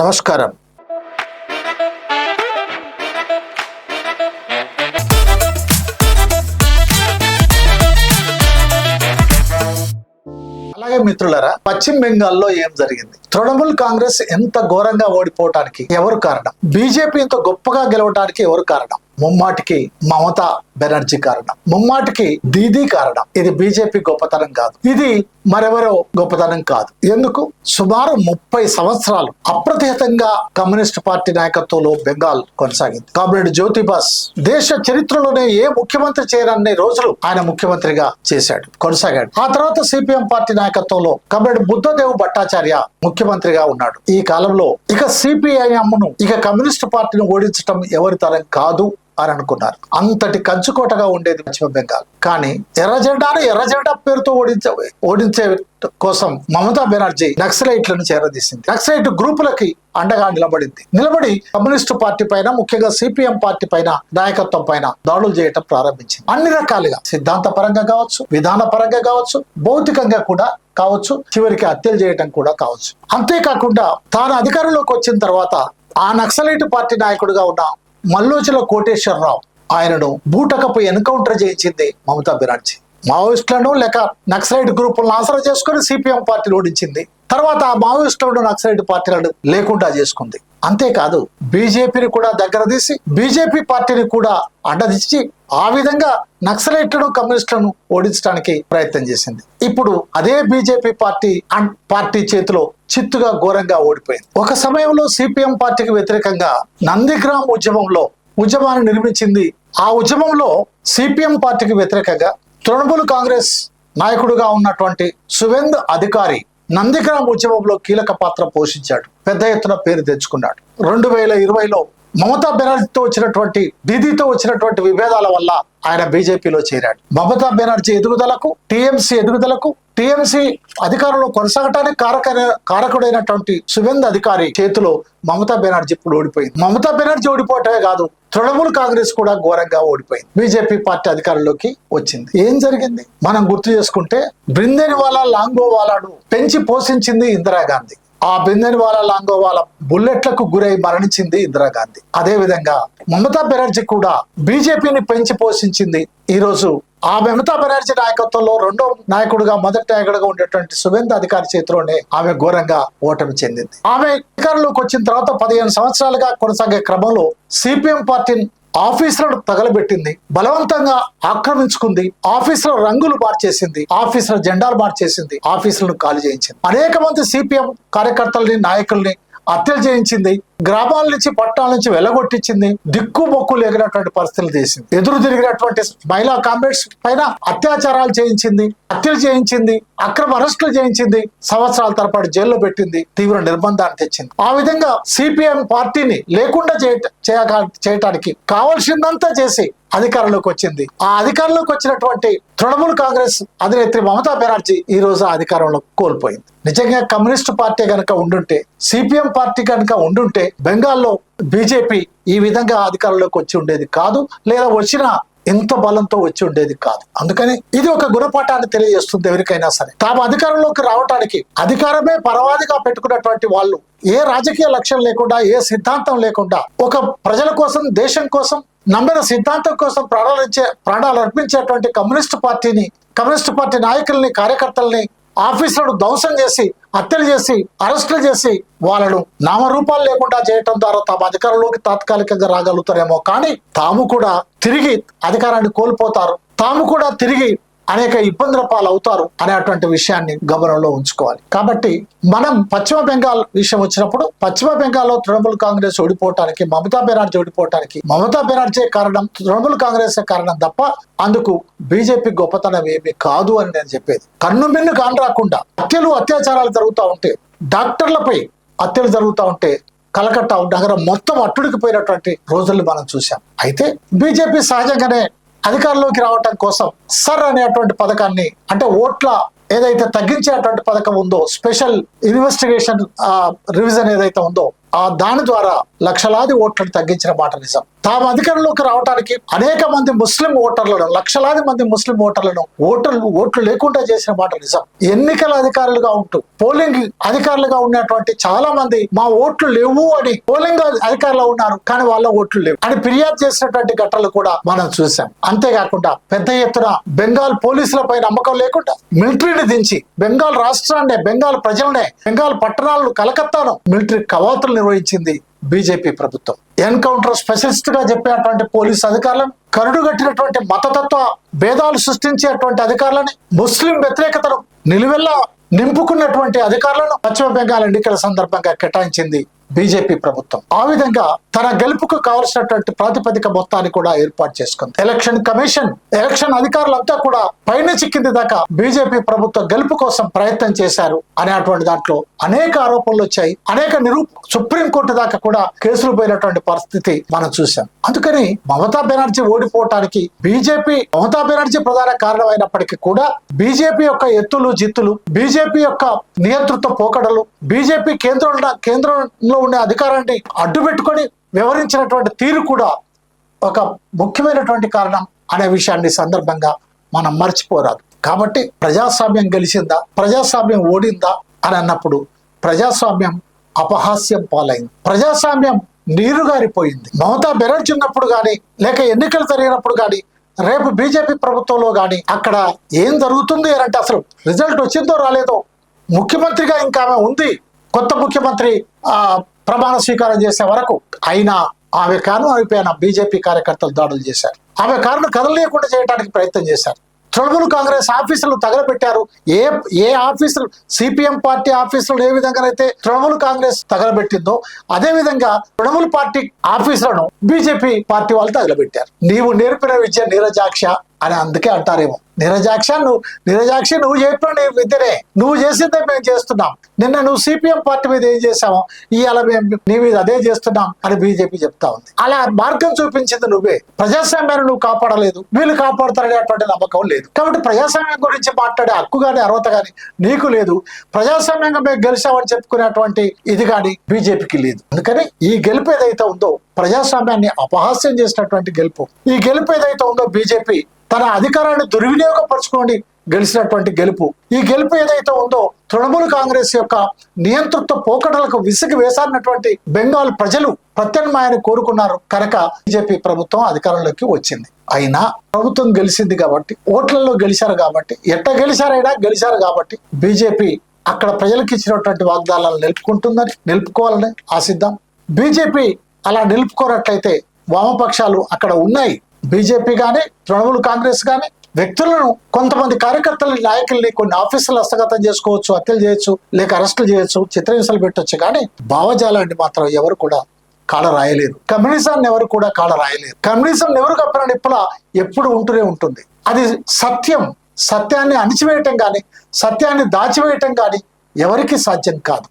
నమస్కారం. అలాగే మిత్రులారా, పశ్చిమ బెంగాల్లో ఏం జరిగింది? తృణమూల్ కాంగ్రెస్ ఎంత ఘోరంగా ఓడిపోవటానికి ఎవరు కారణం? బీజేపీ ఇంత గొప్పగా గెలవడానికి ఎవరు కారణం? ముమ్మాటికి మమతా బెనర్జీ కారణం, ముమ్మాటికి దీదీ కారణం. ఇది బీజేపీ గొప్పతనం కాదు, ఇది మరెవరో గొప్పతనం కాదు. ఎందుకు? సుమారు 30 సంవత్సరాలు అప్రతిహతంగా కమ్యూనిస్ట్ పార్టీ నాయకత్వంలో బెంగాల్ కొనసాగింది. కామ్రేడ్ జ్యోతి బాస్ దేశ చరిత్రలోనే ఏ ముఖ్యమంత్రి చేయరన్ని రోజులు ఆయన ముఖ్యమంత్రిగా చేశాడు, కొనసాగాడు. ఆ తర్వాత సిపిఎం పార్టీ నాయకత్వంలో కామ్రేడ్ బుద్ధదేవ్ భట్టాచార్య ముఖ్యమంత్రిగా ఉన్నాడు. ఈ కాలంలో ఇక సిపిఐఎంను, ఇక కమ్యూనిస్ట్ పార్టీని ఓడించడం ఎవరి తరం కాదు అని అనుకున్నారు. అంతటి కంచుకోటగా ఉండేది పశ్చిమ బెంగాల్. కానీ ఎర్ర జెండా పేరుతో ఓడించే కోసం మమతా బెనర్జీ నక్సలైట్లను చేరదీసింది. నక్సలైట్ గ్రూపులకి అండగా నిలబడి కమ్యూనిస్టు పార్టీ పైన, ముఖ్యంగా సిపిఎం పార్టీ పైన, నాయకత్వం పైన దాడులు చేయటం ప్రారంభించింది. అన్ని రకాలుగా, సిద్ధాంత పరంగా కావచ్చు, విధాన పరంగా కావచ్చు, భౌతికంగా కూడా కావచ్చు, చివరికి హత్యలు చేయటం కూడా కావచ్చు. అంతేకాకుండా తాను అధికారంలోకి వచ్చిన తర్వాత ఆ నక్సలైట్ పార్టీ నాయకుడిగా ఉన్న మల్లోజుల కోటేశ్వరరావు ఆయనను బూటకపు ఎన్కౌంటర్ చేయించింది మమతా బెనర్జీ. మావోయిస్టులను లేక నక్సలైట్ గ్రూపులను ఆసరా చేసుకుని సిపిఎం పార్టీని ఓడించింది. తర్వాత ఆ మావోయిస్టులను నక్సలైట్ పార్టీలను లేకుండా చేసుకుంది. అంతేకాదు, బీజేపీని కూడా దగ్గర తీసి బీజేపీ పార్టీని కూడా అండదిచ్చి ఆ విధంగా నక్సలైట్లను, కమ్యూనిస్టులను ఓడించడానికి ప్రయత్నం చేసింది. ఇప్పుడు అదే బీజేపీ పార్టీ చేతిలో చిత్తుగా ఘోరంగా ఓడిపోయింది. ఒక సమయంలో సిపిఎం పార్టీకి వ్యతిరేకంగా నందిగ్రామ్ ఉద్యమాన్ని నిర్మించింది. ఆ ఉద్యమంలో సిపిఎం పార్టీకి వ్యతిరేకంగా తృణమూల్ కాంగ్రెస్ నాయకుడుగా ఉన్నటువంటి సువేందు అధికారి నందిగ్రామ్ ఉద్యమంలో కీలక పాత్ర పోషించాడు, పెద్ద ఎత్తున పేరు తెచ్చుకున్నాడు. 2020లో మమతా బెనర్జీతో వచ్చినటువంటి దీదీతో వచ్చినటువంటి విభేదాల వల్ల ఆయన బీజేపీలో చేరాడు. మమతా బెనర్జీ ఎదుగుదలకు, టీఎంసీ అధికారంలో కొనసాగటానికి కారకుడైనటువంటి సువేందు అధికారి చేతిలో మమతా బెనర్జీ ఇప్పుడు ఓడిపోయింది. మమతా బెనర్జీ ఓడిపోవటమే కాదు, తృణమూల్ కాంగ్రెస్ కూడా ఘోరంగా ఓడిపోయింది. బీజేపీ పార్టీ అధికారంలోకి వచ్చింది. ఏం జరిగింది మనం గుర్తు చేసుకుంటే, బ్రిందెనివాలా లాంగోవాలాను పెంచి పోషించింది ఇందిరాగాంధీ. ఆ బ్రిందెనివాలా లాంగోవాలా బుల్లెట్లకు గురై మరణించింది ఇందిరాగాంధీ. అదే విధంగా మమతా బెనర్జీ కూడా బీజేపీని పెంచి పోషించింది. ఈ రోజు ఆ మమతా బెనర్జీ నాయకత్వంలో మొదటి నాయకుడుగా ఉండేటువంటి సువేందు అధికారి చేతిలోనే ఆమె ఘోరంగా ఓటమి చెందింది. ఆమె అధికారంలోకి వచ్చిన తర్వాత 15 సంవత్సరాలుగా కొనసాగే క్రమంలో సిపిఎం పార్టీ ఆఫీసులను తగలబెట్టింది, బలవంతంగా ఆక్రమించుకుంది, ఆఫీసుల రంగులు మార్చేసింది, ఆఫీసుల జెండాలు మార్చేసింది, ఆఫీసులను ఖాళీ చేయించింది. అనేక మంది సిపిఎం కార్యకర్తల్ని, నాయకుల్ని హత్యలు చేయించింది, గ్రామాల నుంచి పట్టణాల నుంచి వెళ్లగొట్టించింది, దిక్కు మొక్కు లేగినటువంటి పరిస్థితులు చేసింది. ఎదురు తిరిగినటువంటి మహిళా కామ్రేడ్స్ పైన అత్యాచారాలు చేయించింది, హత్యలు చేయించింది, అక్రమ అరెస్టులు చేయించింది, సంవత్సరాల తరపాటు జైల్లో పెట్టింది, తీవ్ర నిర్బంధాన్ని తెచ్చింది. ఆ విధంగా సిపిఎం పార్టీని లేకుండా చేయటానికి కావాల్సిందంతా చేసి అధికారంలోకి వచ్చింది. ఆ అధికారంలోకి వచ్చినటువంటి తృణమూల్ కాంగ్రెస్ అధినేత్రి మమతా బెనర్జీ ఈ రోజు అధికారంలో కోల్పోయింది. నిజంగా కమ్యూనిస్ట్ పార్టీ కనుక ఉండుంటే, సిపిఎం పార్టీ కనుక ఉండుంటే బెంగాల్లో బీజేపీ ఈ విధంగా అధికారంలోకి వచ్చి ఉండేది కాదు, లేదా వచ్చినా ఎంత బలంతో వచ్చి ఉండేది కాదు. అందుకని ఇది ఒక గుణపాఠాన్ని తెలియజేస్తుంది. ఎవరికైనా సరే తాము అధికారంలోకి రావటానికి, అధికారమే పరవాదిగా పెట్టుకున్నటువంటి వాళ్ళు ఏ రాజకీయ లక్ష్యం లేకుండా, ఏ సిద్ధాంతం లేకుండా, ఒక ప్రజల కోసం, దేశం కోసం, నమ్మిన సిద్ధాంతం కోసం ప్రాణాలు అర్పించేటువంటి కమ్యూనిస్ట్ పార్టీ నాయకుల్ని, కార్యకర్తల్ని ఆఫీసులను ధ్వంసం చేసి, హత్యలు చేసి, అరెస్టులు చేసి, వాళ్ళను నామరూపాలు లేకుండా చేయటం ద్వారా తమ అధికారంలోకి తాత్కాలికంగా రాగలుగుతారేమో, కానీ తాము కూడా తిరిగి అధికారాన్ని కోల్పోతారు, తాము కూడా తిరిగి అనేక ఇబ్బందుల పాలవుతారు అనేటువంటి విషయాన్ని గమనంలో ఉంచుకోవాలి. కాబట్టి మనం పశ్చిమ బెంగాల్ విషయం వచ్చినప్పుడు, పశ్చిమ బెంగాల్లో తృణమూల్ కాంగ్రెస్ ఓడిపోవటానికి, మమతా బెనర్జీ కారణం, తృణమూల్ కాంగ్రెస్ కారణం తప్ప అందుకు బీజేపీ గొప్పతనం ఏమీ కాదు అని నేను చెప్పేది. కన్ను మిన్ను కాని రాకుండా అత్యాచారాలు జరుగుతూ ఉంటే, డాక్టర్లపై హత్యలు జరుగుతూ ఉంటే కలకత్తా నగరం మొత్తం అట్టుడికిపోయినటువంటి రోజుల్ని మనం చూసాం. అయితే బీజేపీ సహజంగానే అధికారంలోకి రావటం కోసం సర్ అనేటువంటి పథకాన్ని, అంటే ఓట్ల ఏదైతే తగ్గించేటువంటి పథకం ఉందో, స్పెషల్ ఇన్వెస్టిగేషన్ రివిజన్ ఏదైతే ఉందో దాని ద్వారా లక్షలాది ఓట్లను తగ్గించిన మాట నిజం. తాము అధికారంలోకి రావడానికి అనేక మంది ముస్లిం ఓటర్లను, లక్షలాది మంది ముస్లిం ఓటర్లను ఓట్లు లేకుండా చేసిన మాట నిజం. ఎన్నికల అధికారులుగా ఉంటూ పోలింగ్ అధికారులుగా ఉన్నటువంటి చాలా మంది మా ఓట్లు లేవు అని పోలింగ్ అధికారులు ఉన్నారు కానీ వాళ్ళ ఓట్లు లేవు అని ఫిర్యాదు చేసినటువంటి ఘటనలు కూడా మనం చూసాం. అంతేకాకుండా పెద్ద ఎత్తున బెంగాల్ పోలీసులపై నమ్మకం లేకుండా మిలిటరీని దించి బెంగాల్ రాష్ట్రాన్ని, బెంగాల్ ప్రజలనే, బెంగాల్ పట్టణాలను, కలకత్తాను మిలిటరీ కవాతులు నిర్వహించింది బీజేపీ ప్రభుత్వం. ఎన్కౌంటర్ స్పెషలిస్ట్ గా చెప్పేటువంటి పోలీసు అధికారులను, కరుడుగట్టినటువంటి మతతత్వ భేదాలు సృష్టించేటువంటి అధికారులని, ముస్లిం వ్యతిరేకతను నిలువెల్లా నింపుకున్నటువంటి అధికారులను పశ్చిమ బెంగాల్ ఎన్నికల సందర్భంగా కేటాయించింది బీజేపీ ప్రభుత్వం. ఆ విధంగా తన గెలుపుకు కావలసినటువంటి ప్రాతిపదిక మొత్తాన్ని కూడా ఏర్పాటు చేసుకుంది. ఎలక్షన్ కమిషన్, ఎలక్షన్ అధికారులంతా కూడా పైన చిక్కింది దాకా బీజేపీ ప్రభుత్వ గెలుపు కోసం ప్రయత్నం చేశారు అనేటువంటి దాంట్లో అనేక ఆరోపణలు వచ్చాయి. అనేక సుప్రీంకోర్టు దాకా కూడా కేసులు పోయినటువంటి పరిస్థితి మనం చూసాం. అందుకని మమతా బెనర్జీ ఓడిపోవటానికి మమతా బెనర్జీ ప్రధాన కారణమైనప్పటికీ కూడా బీజేపీ యొక్క ఎత్తులు జిత్తులు, బీజేపీ యొక్క నియంతృత్వ పోకడలు, బీజేపీ కేంద్రంలో ఉండే అధికారాన్ని అడ్డు పెట్టుకొని వ్యవహరించినటువంటి తీరు కూడా ఒక ముఖ్యమైనటువంటి కారణం అనే విషయాన్ని సందర్భంగా మనం మర్చిపోరాదు. కాబట్టి ప్రజాస్వామ్యం గెలిచిందా, ప్రజాస్వామ్యం ఓడిందా అని అన్నప్పుడు ప్రజాస్వామ్యం అపహాస్యం పాలైంది, ప్రజాస్వామ్యం నీరుగారిపోయింది. మమతా బెనర్జీ ఉన్నప్పుడు కానీ, లేక ఎన్నికలు జరిగినప్పుడు కానీ, రేపు బీజేపీ ప్రభుత్వంలో కానీ అక్కడ ఏం జరుగుతుంది అని అంటే అసలు రిజల్ట్ వచ్చిందో రాలేదో, ముఖ్యమంత్రిగా ఇంకా ఆమె ఉంది, కొత్త ముఖ్యమంత్రి ప్రమాణ స్వీకారం చేసే వరకు అయినా ఆమె కారణం అయిపోయిన బీజేపీ కార్యకర్తలు దాడులు చేశారు. ఆమె కారణం కదలలేకుండా చేయడానికి ప్రయత్నం చేశారు. తృణమూల్ కాంగ్రెస్ ఆఫీసులను తగలబెట్టారు. ఏ ఆఫీసులు, సిపిఎం పార్టీ ఆఫీసులను ఏ విధంగానైతే తృణమూల్ కాంగ్రెస్ తగలబెట్టిందో అదే విధంగా తృణమూల్ పార్టీ ఆఫీసులను బీజేపీ పార్టీ వాళ్ళు తగలబెట్టారు. నీవు నేర్పిన విద్య నీరజాక్ష అని అందుకే అంటారేమో. నిరజాక్షి నువ్వు చెప్పిన విద్యనే, నువ్వు చేసిందే మేము చేస్తున్నాం. నిన్న నువ్వు సిపిఎం పార్టీ మీద ఏం చేసామో ఇవాళ మేము నీ మీద అదే చేస్తున్నాం అని బీజేపీ చెప్తా ఉంది. అలా మార్గం చూపించింది నువ్వే. ప్రజాస్వామ్యాన్ని నువ్వు కాపాడలేదు, వీళ్ళు కాపాడతారనేటువంటి నమ్మకం లేదు. కాబట్టి ప్రజాస్వామ్యం గురించి మాట్లాడే హక్కు కానీ అర్హత కానీ నీకు లేదు. ప్రజాస్వామ్యంగా మేము గెలిచామని చెప్పుకునేటువంటి ఇది కానీ బీజేపీకి లేదు. అందుకని ఈ గెలుపు ఏదైతే ఉందో ప్రజాస్వామ్యాన్ని అపహాస్యం చేసినటువంటి గెలుపు. ఈ గెలుపు ఏదైతే ఉందో బీజేపీ తన అధికారాన్ని దుర్వినియోగపరచుకోండి గెలిచినటువంటి గెలుపు. ఈ గెలుపు ఏదైతే ఉందో తృణమూల్ కాంగ్రెస్ యొక్క నియంతృత్వ పోకడలకు విసిగి వేసారినటువంటి బెంగాల్ ప్రజలు ప్రత్యామ్నాయాన్ని కోరుకున్నారు కనుక బీజేపీ ప్రభుత్వం అధికారంలోకి వచ్చింది. అయినా ప్రభుత్వం గెలిచింది కాబట్టి, ఓట్లలో గెలిచారు కాబట్టి, గెలిచారు కాబట్టి బీజేపీ అక్కడ ప్రజలకు ఇచ్చినటువంటి వాగ్దానాలను నిలుపుకోవాలని ఆశిద్దాం. బీజేపీ అలా నిలుపుకోనట్లయితే వామపక్షాలు అక్కడ ఉన్నాయి. బీజేపీ కానీ, తృణమూల్ కాంగ్రెస్ కానీ వ్యక్తులను, కొంతమంది కార్యకర్తలని, నాయకుల్ని కొన్ని ఆఫీసులు హస్తగతం చేసుకోవచ్చు, హత్యలు చేయొచ్చు, లేక అరెస్టులు చేయొచ్చు, చిత్రహింసలు పెట్టొచ్చు. కానీ భావజాలాన్ని మాత్రం ఎవరు కూడా కాళ్ళ రాయలేరు. కమ్యూనిజాన్ని ఎవరు కూడా కాళ్ళ రాయలేరు. కమ్యూనిజం ఎవరు కప్పిన నిప్పుల ఎప్పుడు ఉంటూనే ఉంటుంది. అది సత్యాన్ని అణిచివేయటం కానీ, సత్యాన్ని దాచివేయటం కానీ ఎవరికి సాధ్యం కాదు.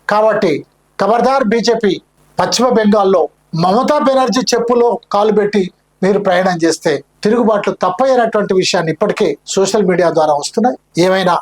కాబట్టి ఖబర్దార్ బీజేపీ, పశ్చిమ బెంగాల్లో మమతా బెనర్జీ చెప్పులో కాలు పెట్టి మీరు ప్రయాణం చేస్తే తిరుగుబాట్లు తప్పయ్యేటువంటి విషయాన్ని ఇప్పటికే సోషల్ మీడియా ద్వారా వస్తున్నాయి. ఏమైనా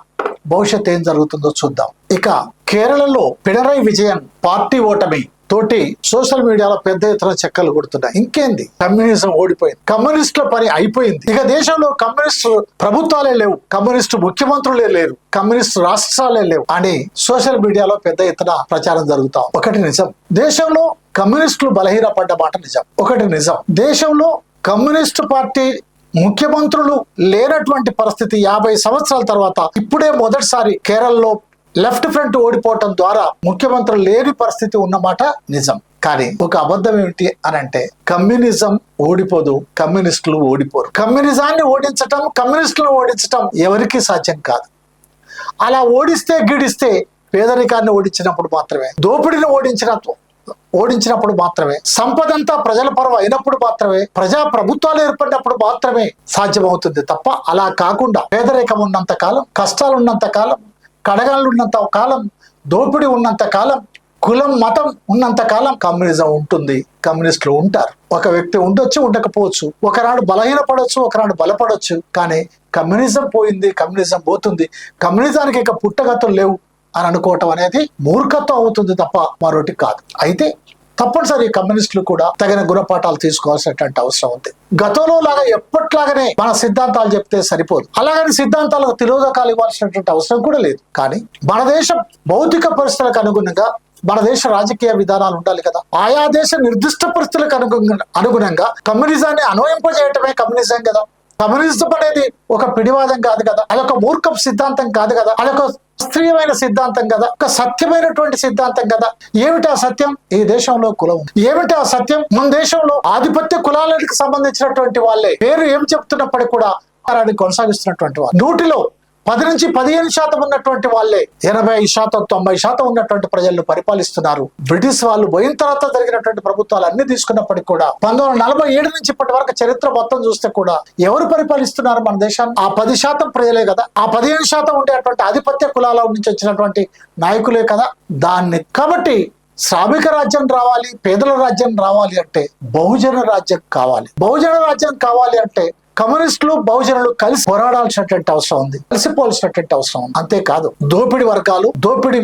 భవిష్యత్ ఏం జరుగుతుందో చూద్దాం. ఇక కేరళలో పినరై విజయన్ పార్టీ ఓటమి తోటి సోషల్ మీడియాలో పెద్ద ఎత్తున చెక్కలు కొడుతున్నాయి. ఇంకేంది, కమ్యూనిజం ఓడిపోయింది, కమ్యూనిస్టుల పని అయిపోయింది. ఇక దేశంలో కమ్యూనిస్టు ప్రభుత్వాలే లేవు, కమ్యూనిస్టు ముఖ్యమంత్రులే లేరు, కమ్యూనిస్టు రాష్ట్రాలే లేవు అని సోషల్ మీడియాలో పెద్ద ఎత్తున ప్రచారం జరుగుతాం. ఒకటి నిజం, దేశంలో కమ్యూనిస్టులు బలహీనపడ్డ మాట నిజం. ఒకటి నిజం, దేశంలో కమ్యూనిస్టు పార్టీ ముఖ్యమంత్రులు లేనటువంటి పరిస్థితి 50 సంవత్సరాల తర్వాత ఇప్పుడే మొదటిసారి కేరళలో లెఫ్ట్ ఫ్రంట్ ఓడిపోవటం ద్వారా ముఖ్యమంత్రులు లేని పరిస్థితి ఉన్నమాట నిజం. కానీ ఒక అబద్ధం ఏమిటి అని అంటే కమ్యూనిజం ఓడిపోదు, కమ్యూనిస్టులు ఓడిపోరు. కమ్యూనిజాన్ని ఓడించటం, కమ్యూనిస్టులను ఓడించటం ఎవరికీ సాధ్యం కాదు. అలా గీడిస్తే పేదరికాన్ని ఓడించినప్పుడు మాత్రమే, దోపిడీని ఓడించినప్పుడు మాత్రమే, సంపదంతా ప్రజల పరం అయినప్పుడు మాత్రమే, ప్రజా ప్రభుత్వాలు ఏర్పడినప్పుడు మాత్రమే సాధ్యమవుతుంది తప్ప అలా కాకుండా పేదరికం ఉన్నంత కాలం, కష్టాలు ఉన్నంత కాలం, కడగాళ్ళు ఉన్నంత కాలం, దోపిడీ ఉన్నంత కాలం, కులం మతం ఉన్నంత కాలం కమ్యూనిజం ఉంటుంది, కమ్యూనిస్టులు ఉంటారు. ఒక వ్యక్తి ఉండొచ్చు, ఉండకపోవచ్చు, ఒకనాడు బలహీనపడవచ్చు, ఒకనాడు బలపడవచ్చు. కానీ కమ్యూనిజం పోయింది, కమ్యూనిజం పోతుంది, కమ్యూనిజానికి ఇక పుట్టగతులు లేవు అని అనుకోవటం అనేది మూర్ఖత్వం అవుతుంది తప్ప మరొకటి కాదు. అయితే తప్పనిసరి కమ్యూనిస్టులు కూడా తగిన గుణపాఠాలు తీసుకోవాల్సినటువంటి అవసరం ఉంది. గతంలో లాగా ఎప్పట్లాగానే మన సిద్ధాంతాలు చెప్తే సరిపోదు. అలాగని సిద్ధాంతాలకు తిరోధకాలు ఇవ్వాల్సినటువంటి అవసరం కూడా లేదు. కానీ మన దేశ భౌతిక పరిస్థితులకు అనుగుణంగా మన దేశ రాజకీయ విధానాలు ఉండాలి కదా. ఆయా దేశ నిర్దిష్ట పరిస్థితులకు అనుగుణంగా కమ్యూనిజాన్ని అన్వయింపజేయటమే కమ్యూనిజం కదా. కమ్యూనిజం అనేది ఒక పిడివాదం కాదు కదా, అదొక మూర్ఖపు సిద్ధాంతం కాదు కదా, అదొక శాస్త్రీయమైన సిద్ధాంతం కదా, ఒక సత్యమైనటువంటి సిద్ధాంతం కదా. ఏమిటి ఆ సత్యం? ఈ దేశంలో కులం ఉంది. ఏమిటి ఆ సత్యం? మన దేశంలో ఆధిపత్య కులాలకు సంబంధించినటువంటి వాళ్ళే పేరు ఏం చెప్తున్నప్పటికీ కూడా కొనసాగిస్తున్నటువంటి వాళ్ళు 100లో 10 నుంచి 15% ఉన్నటువంటి వాళ్ళే 80%, 90% ఉన్నటువంటి ప్రజలను పరిపాలిస్తున్నారు. బ్రిటిష్ వాళ్ళు పోయిన తర్వాత జరిగినటువంటి ప్రభుత్వాలు అన్ని తీసుకున్నప్పటికీ కూడా 1947 నుంచి ఇప్పటి వరకు చరిత్ర మొత్తం చూస్తే కూడా ఎవరు పరిపాలిస్తున్నారు మన దేశాన్ని? ఆ 10% ప్రజలే కదా. ఆ 15% ఉండేటువంటి ఆధిపత్య కులాల నుంచి వచ్చినటువంటి నాయకులే కదా. కాబట్టి శ్రామిక రాజ్యం రావాలి, పేదల రాజ్యం రావాలి అంటే బహుజన రాజ్యం కావాలి. బహుజన రాజ్యం కావాలి అంటే కమ్యూనిస్టులు బహుజనులు కలిసి పోరాడాల్సినటువంటి అవసరం ఉంది, కలిసిపోవాల్సినటువంటి అవసరం ఉంది. అంతేకాదు దోపిడి వర్గాలు, దోపిడి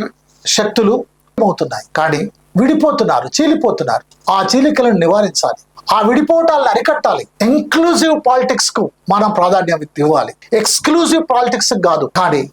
శక్తులు అవుతున్నాయి కానీ విడిపోతున్నారు, చీలిపోతున్నారు. ఆ చీలికలను నివారించాలి, ఆ విడిపోవటాలను అరికట్టాలి. ఇంక్లూజివ్ పాలిటిక్స్ కు మనం ప్రాధాన్యం ఇవ్వాలి, ఎక్స్క్లూజివ్ పాలిటిక్స్ కాదు. కానీ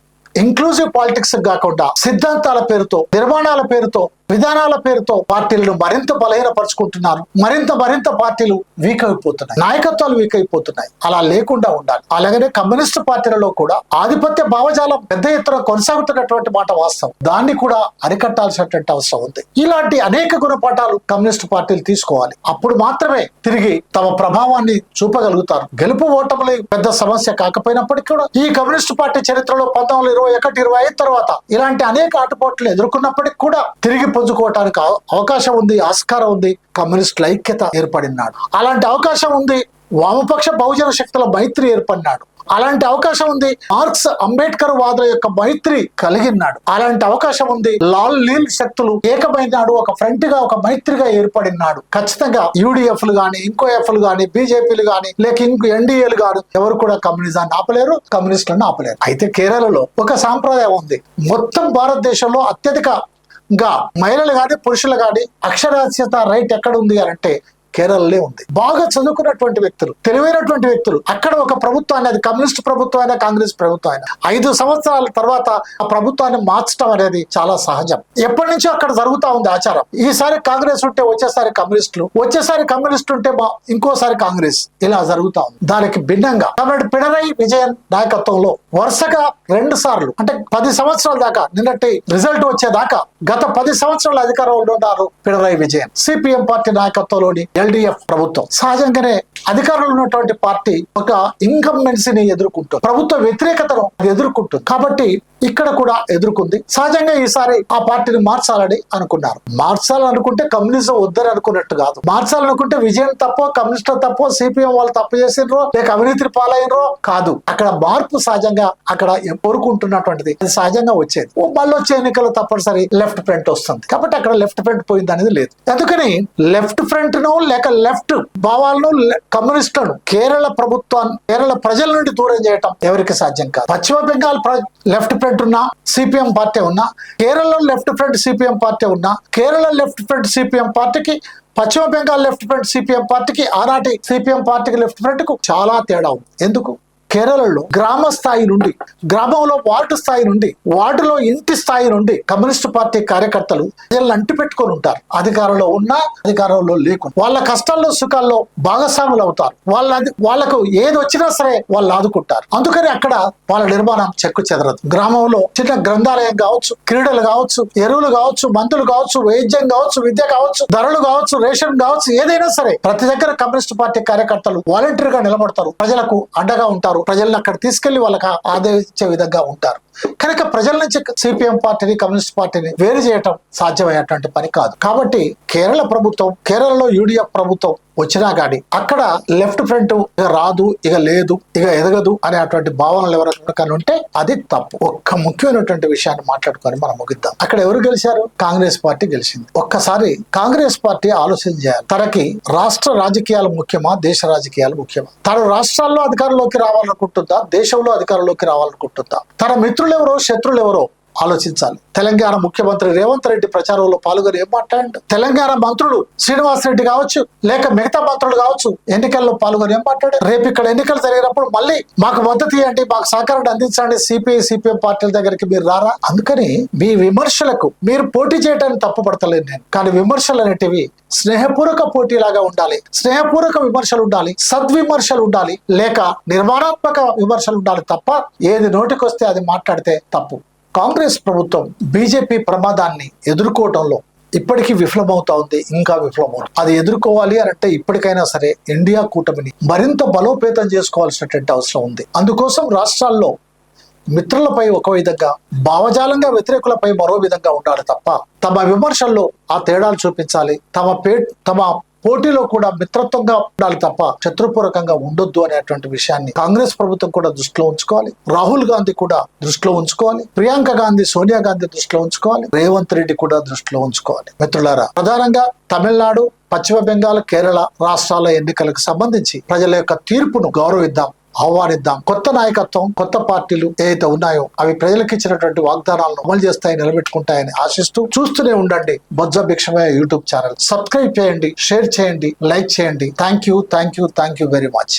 ఇంక్లూజివ్ పాలిటిక్స్ కాకుండా సిద్ధాంతాల పేరుతో, నిర్మాణాల పేరుతో, విధానాల పేరుతో పార్టీలను మరింత బలహీనపరుచుకుంటున్నారు. మరింత పార్టీలు వీక్ అయిపోతున్నాయి, నాయకత్వాలు వీక్ అయిపోతున్నాయి. అలా లేకుండా ఉండాలి. అలాగనే కమ్యూనిస్టు పార్టీలలో కూడా ఆధిపత్య భావజాలం పెద్ద ఎత్తున కొనసాగుతున్నటువంటి మాట వాస్తవం. దాన్ని కూడా అరికట్టాల్సినటువంటి అవసరం ఉంది. ఇలాంటి అనేక గుణపాఠాలు కమ్యూనిస్టు పార్టీలు తీసుకోవాలి. అప్పుడు మాత్రమే తిరిగి తమ ప్రభావాన్ని చూపగలుగుతారు. గెలుపు ఓటములు పెద్ద సమస్య కాకపోయినప్పటికీ కూడా ఈ కమ్యూనిస్టు పార్టీ చరిత్రలో 1921, 25 తర్వాత ఇలాంటి అనేక ఆటుపోట్లు ఎదుర్కొన్నప్పటికీ కూడా తిరిగి పుంజుకోవటానికి అవకాశం ఉంది, ఆస్కారం ఉంది. కమ్యూనిస్టుల ఐక్యత ఏర్పడినాడు. అలాంటి అవకాశం ఉంది. వామపక్ష బహుజన శక్తుల మైత్రి ఏర్పడినాడు. అలాంటి అవకాశం ఉంది. మార్క్స్, అంబేద్కర్ వాదుల యొక్క మైత్రి కలిగినాడు. అలాంటి అవకాశం ఉంది. లాల్ నీల్ శక్తులు ఏకమైనాడు, ఒక ఫ్రంట్ గా, ఒక మైత్రిగా ఏర్పడినాడు. ఖచ్చితంగా యూడిఎఫ్లు గాని, ఇంకో ఎఫ్లు గాని, బీజేపీలు గాని, లేక ఇంకో ఎన్డీఏలు గాని ఎవరు కూడా కమ్యూనిజాన్ని ఆపలేరు, కమ్యూనిస్టులను ఆపలేరు. అయితే కేరళలో ఒక సాంప్రదాయం ఉంది. మొత్తం భారతదేశంలో అత్యధికంగా మహిళలు గాని, పురుషులు గాని అక్షరాస్యత రైట్ ఎక్కడ ఉంది అని అంటే కేరళలో ఉంది. బాగా చదువుకున్నటువంటి వ్యక్తులు, తెలివైనటువంటి వ్యక్తులు. అక్కడ ఒక ప్రభుత్వాన్ని, అది కమ్యూనిస్ట్ ప్రభుత్వం అయినా, కాంగ్రెస్ ప్రభుత్వం అయినా, 5 సంవత్సరాల తర్వాత ఆ ప్రభుత్వాన్ని మార్చడం అనేది చాలా సహజం. ఎప్పటి నుంచో అక్కడ జరుగుతా ఉంది ఆచారం. ఈసారి కాంగ్రెస్ ఉంటే వచ్చేసారి కమ్యూనిస్టులు, వచ్చేసారి కమ్యూనిస్ట్ ఉంటే ఇంకోసారి కాంగ్రెస్, ఇలా జరుగుతా ఉంది. దానికి భిన్నంగా కాబట్టి పినరయి విజయన్ నాయకత్వంలో వరుసగా 2 సార్లు, అంటే 10 సంవత్సరాల దాకా, నిన్నటి రిజల్ట్ వచ్చేదాకా గత 10 సంవత్సరాల అధికారంలో ఉన్నారు పినరయి విజయన్. సిపిఎం పార్టీ నాయకత్వంలోని ఎల్డిఎఫ్ ప్రభుత్వం. సహజంగానే అధికారంలో ఉన్నటువంటి పార్టీ ఒక ఇన్కంబెన్సీని ఎదుర్కొంటుంది, ప్రభుత్వ వ్యతిరేకతను ఎదుర్కొంటుంది. కాబట్టి ఇక్కడ కూడా ఎదుర్కొంది. సహజంగా ఈసారి ఆ పార్టీని మార్చాలని అనుకున్నారు. మార్చాలనుకుంటే కమ్యూనిజం వద్దని అనుకున్నట్టు కాదు. మార్చాలనుకుంటే విజయం తప్పో, కమ్యూనిస్టులు తప్పో, సిపిఎం వాళ్ళు తప్పు చేసినరో, లేక అవినీతిని పాలైనరో కాదు. అక్కడ మార్పు సహజంగా అక్కడ కోరుకుంటున్నటువంటిది, అది సహజంగా వచ్చేది. మళ్ళీ వచ్చే ఎన్నికలు తప్పనిసరి లెఫ్ట్ ఫ్రంట్ వస్తుంది. కాబట్టి అక్కడ లెఫ్ట్ ఫ్రంట్ పోయింది అనేది లేదు. అందుకని లెఫ్ట్ ఫ్రంట్ ను లేక లెఫ్ట్ భావాలను, కమ్యూనిస్టులను కేరళ ప్రభుత్వాన్ని, కేరళ ప్రజల నుండి దూరం చేయటం ఎవరికి సాధ్యం కాదు. పశ్చిమ బెంగాల్ లెఫ్ట్ ఫ్రంట్ ఉన్నా, సిపిఎం పార్టీ ఉన్నా, కేరళలో లెఫ్ట్ ఫ్రంట్ సిపిఎం పార్టీ ఉన్నా, కేరళ లెఫ్ట్ ఫ్రంట్ సిపిఎం పార్టీకి, పశ్చిమ బెంగాల్ లెఫ్ట్ ఫ్రంట్ సిపిఎం పార్టీకి, ఆనాటి సిపిఎం పార్టీకి లెఫ్ట్ ఫ్రంట్ కు చాలా తేడా ఉంది. ఎందుకు? కేరళలో గ్రామ స్థాయి నుండి, గ్రామంలో వార్డు స్థాయి నుండి, వార్డులో ఇంటి స్థాయి నుండి కమ్యూనిస్ట్ పార్టీ కార్యకర్తలు ప్రజలను అంటి పెట్టుకొని ఉంటారు. అధికారంలో ఉన్నా, అధికారంలో లేకుండా వాళ్ళ కష్టాల్లో, సుఖాల్లో భాగస్వాములు అవుతారు. వాళ్ళకు ఏది వచ్చినా సరే వాళ్ళు ఆదుకుంటారు. అందుకని అక్కడ వాళ్ళ నిర్మాణం చెక్కు చెదరదు. గ్రామంలో చిన్న గ్రంథాలయం కావచ్చు, క్రీడలు కావచ్చు, ఎరువులు కావచ్చు, మందులు కావచ్చు, వైద్యం కావచ్చు, విద్య కావచ్చు, ధరలు కావచ్చు, రేషన్ కావచ్చు, ఏదైనా సరే ప్రతి దగ్గర కమ్యూనిస్ట్ పార్టీ కార్యకర్తలు వాలంటీర్గా నిలబడతారు, ప్రజలకు అండగా ఉంటారు, ప్రజలను అక్కడ తీసుకెళ్లి వాళ్ళకి ఆదరించే విధంగా ఉంటారు. కనుక ప్రజల నుంచి సిపిఎం పార్టీని, కమ్యూనిస్ట్ పార్టీని వేరు చేయటం సాధ్యమయ్యేటువంటి పని కాదు. కాబట్టి కేరళ ప్రభుత్వం, కేరళలో యూడిఎఫ్ ప్రభుత్వం వచ్చినా గానీ అక్కడ లెఫ్ట్ ఫ్రంట్ ఇక రాదు, ఇక లేదు, ఇక ఎదగదు అనేటువంటి భావనలు ఎవరైనా ఉంటే అది తప్పు. ఒక్క ముఖ్యమైనటువంటి విషయాన్ని మాట్లాడుకొని మనం ముగిద్దాం. అక్కడ ఎవరు గెలిచారు? కాంగ్రెస్ పార్టీ గెలిచింది. ఒక్కసారి కాంగ్రెస్ పార్టీ ఆలోచన చేయాలి. తనకి రాష్ట్ర రాజకీయాలు ముఖ్యమా, దేశ రాజకీయాలు ముఖ్యమా? తన రాష్ట్రాల్లో అధికారంలోకి రావాలనుకుంటుందా, దేశంలో అధికారంలోకి రావాలనుకుంటుందా? తన మిత్రులు ఎవరో, శత్రులు ఎవరో ఆలోచించాలి. తెలంగాణ ముఖ్యమంత్రి రేవంత్ రెడ్డి ప్రచారంలో పాల్గొని ఏం మాట్లాడండి, తెలంగాణ మంత్రులు శ్రీనివాస్ రెడ్డి కావచ్చు లేక మిగతా మంత్రులు కావచ్చు ఎన్నికల్లో పాల్గొని ఏం మాట్లాడారు. రేపు ఇక్కడ ఎన్నికలు జరిగినప్పుడు మళ్ళీ మాకు మద్దతు ఇవ్వండి, మాకు సహకారాన్ని అందించండి సిపిఐ సిపిఎం పార్టీల దగ్గరికి మీరు రారా. అందుకని మీ విమర్శలకు మీరు పోటీ చేయడానికి తప్పు పడతలేదు నేను, కానీ విమర్శలు అనేటివి స్నేహపూర్వక పోటీలాగా ఉండాలి, స్నేహపూర్వక విమర్శలు ఉండాలి, సద్విమర్శలు ఉండాలి, లేక నిర్మాణాత్మక విమర్శలు ఉండాలి తప్ప ఏది నోటికొస్తే అది మాట్లాడితే తప్పు. కాంగ్రెస్ ప్రభుత్వం బీజేపీ ప్రమాదాన్ని ఎదుర్కోవడంలో ఇప్పటికీ విఫలమవుతా ఉంది, ఇంకా విఫలమవుతుంది. అది ఎదుర్కోవాలి అని అంటే ఇప్పటికైనా సరే ఇండియా కూటమిని మరింత బలోపేతం చేసుకోవాల్సినటువంటి అవసరం ఉంది. అందుకోసం రాష్ట్రాల్లో మిత్రులపై ఒక విధంగా, భావజాలంగా వ్యతిరేకులపై మరో విధంగా ఉండాలి తప్ప తమ విమర్శల్లో ఆ తేడాలు చూపించాలి, తమ పోటీలో కూడా మిత్రత్వంగా ఉండాలి తప్ప శత్రుపూర్వకంగా ఉండొద్దు అనేటువంటి విషయాన్ని కాంగ్రెస్ ప్రభుత్వం కూడా దృష్టిలో ఉంచుకోవాలి, రాహుల్ గాంధీ కూడా దృష్టిలో ఉంచుకోవాలి, ప్రియాంక గాంధీ సోనియా గాంధీ దృష్టిలో ఉంచుకోవాలి, రేవంత్ రెడ్డి కూడా దృష్టిలో ఉంచుకోవాలి. మిత్రులారా, ప్రధానంగా తమిళనాడు, పశ్చిమ బెంగాల్, కేరళ రాష్ట్రాల ఎన్నికలకు సంబంధించి ప్రజల యొక్క తీర్పును గౌరవిద్దాం, ఆహ్వానిద్దాం. కొత్త నాయకత్వం, కొత్త పార్టీలు ఏదైతే ఉన్నాయో అవి ప్రజలకు ఇచ్చినటువంటి వాగ్దానాలను అమలు చేస్తాయని, నిలబెట్టుకుంటాయని ఆశిస్తూ చూస్తూనే ఉండండి బొజ్జ భిక్షమయ్య యూట్యూబ్ ఛానల్. సబ్స్క్రైబ్ చేయండి, షేర్ చేయండి, లైక్ చేయండి. Thank you very much.